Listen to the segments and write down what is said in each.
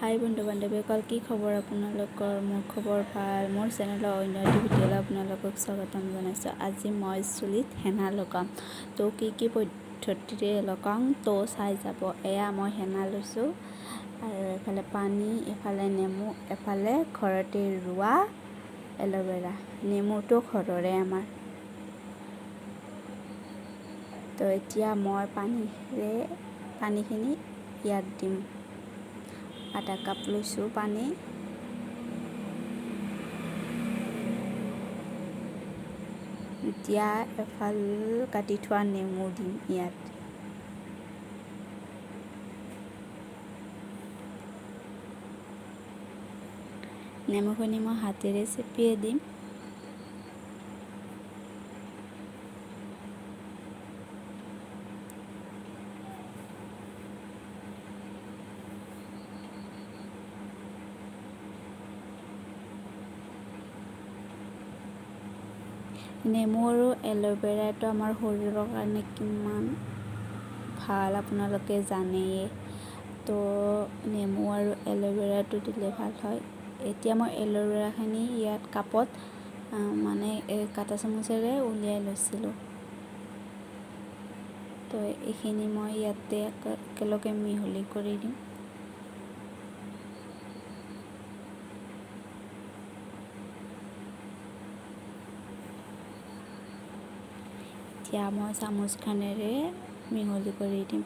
হাই বন্ধু বান্ধৱীসকল, কি খবৰ আপোনালোকৰ? মোৰ খবৰ ভাল। মোৰ চেনেলৰ অন্য এটি ভিডিঅ'লৈ আপোনালোকক স্বাগতম জনাইছোঁ। আজি মই চুলিত হেনা লগাম। তো কি পদ্ধতিৰে লগাম তো চাই যাব। এয়া মই হেনা লৈছোঁ আৰু এফালে পানী, এফালে নেমু, এফালে ঘৰতে ৰোৱা এল'ভেৰা। নেমুটো ঘৰৰে আমাৰ। তো এতিয়া মই পানীখিনি ইয়াত দিম। আধা কাপ লৈছোঁ পানী। এতিয়া এফাল কাটি থোৱা নেমু দিম ইয়াত। নেমুখিনি মই হাতেৰে চেপিয়ে দিম। নেমু আৰু এল'ভেৰাটো আমাৰ শৰীৰৰ কাৰণে কিমান ভাল আপোনালোকে জানেই। তো নেমু আৰু এল'ভেৰাটো দিলে ভাল হয়। এতিয়া মই এল'ভেৰাখিনি ইয়াত কাপত কাটা চামুচেৰে উলিয়াই লৈছিলোঁ। তো এইখিনি মই ইয়াতে একেলগে মিহলি কৰি দিম। এতিয়া মই চামুচখনেৰে মিহলি কৰি দিম।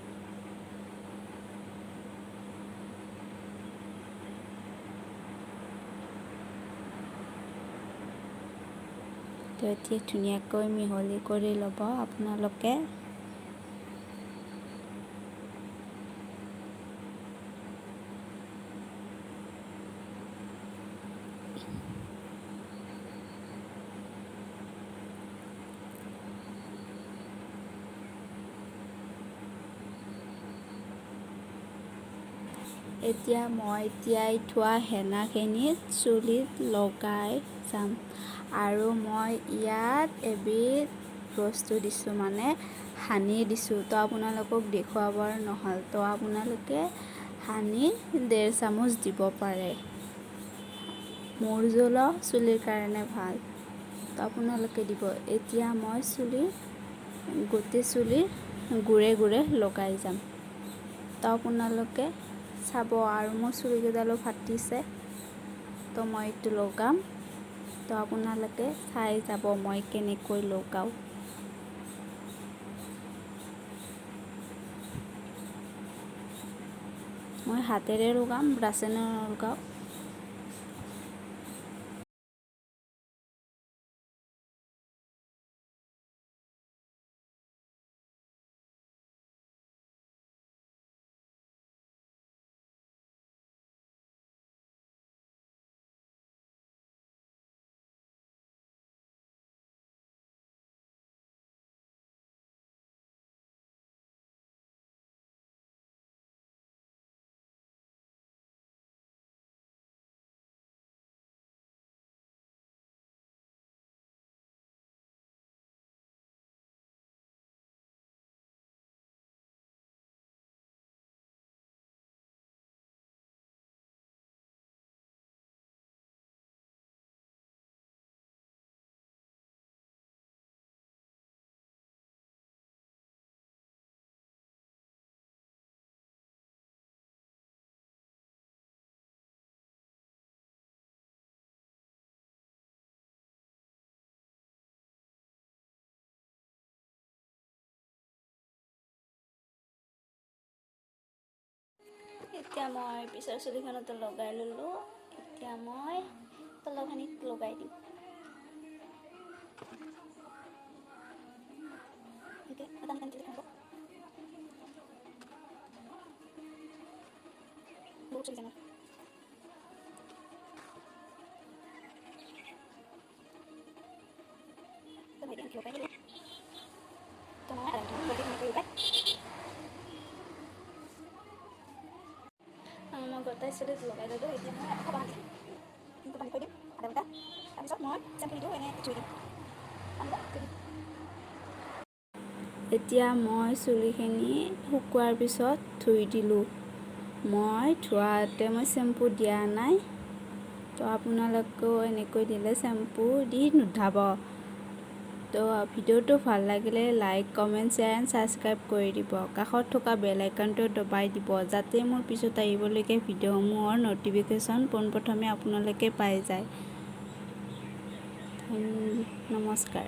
তো এতিয়া ধুনীয়াকৈ মিহলি কৰি ল'ব আপোনালোকে। এতিয়া মই তিয়াই থোৱা হেনাখিনিত চুলিত লগাই যাম। আৰু মই ইয়াত এবিধ বস্তু দিছোঁ, সানি দিছোঁ। তো আপোনালোকক দেখুৱাবৰ নহ'ল, তো আপোনালোকে সানি 1.5 চামুচ দিব পাৰে। মোৰ জ্বলা চুলিৰ কাৰণে ভাল, তো আপোনালোকে দিব। এতিয়া মই গোটেই চুলিৰ গুৰে গুৰে লগাই যাম। তো আপোনালোকে চাব। আৰু মোৰ চুলিকেইডালো ফাটিছে, তো মই এইটো লগাম। তো আপোনালোকে চাই যাব মই কেনেকৈ লগাওঁ। মই হাতেৰে লগাম, ব্ৰাছেৰে নলগাওঁ। এতিয়া মই পিছৰ চুলিখনতো লগাই ল'লোঁ। এতিয়া মই তলৰখিনিত লগাই দিম। মই গোটাই চুলিত লগাই ল'লোঁ। এতিয়া মই আকৌ পানী থৈ দিম আধা ঘণ্টা। তাৰপিছত মই চেম্পুটো এনেই ধুই দিম। এতিয়া মই চুলিখিনি শুকোৱাৰ পিছত ধুই দিলোঁ। মই ধোৱাতে মই চেম্পু দিয়া নাই, তো আপোনালোকেও এনেকৈ দিলে চেম্পু দি নুধাব। তো ভিডিঅ'টো ভাল লাগিলে like, comment, share and subscribe কৰি দিব। কাষত থকা বেল আইকনটো দবাই দিব যাতে মোৰ পিছত আহিবলগীয়া ভিডিঅ'সমূহৰ ন'টিফিকেশ্যন পোনপ্ৰথমে আপোনালোকে পাই যায়। নমস্কাৰ।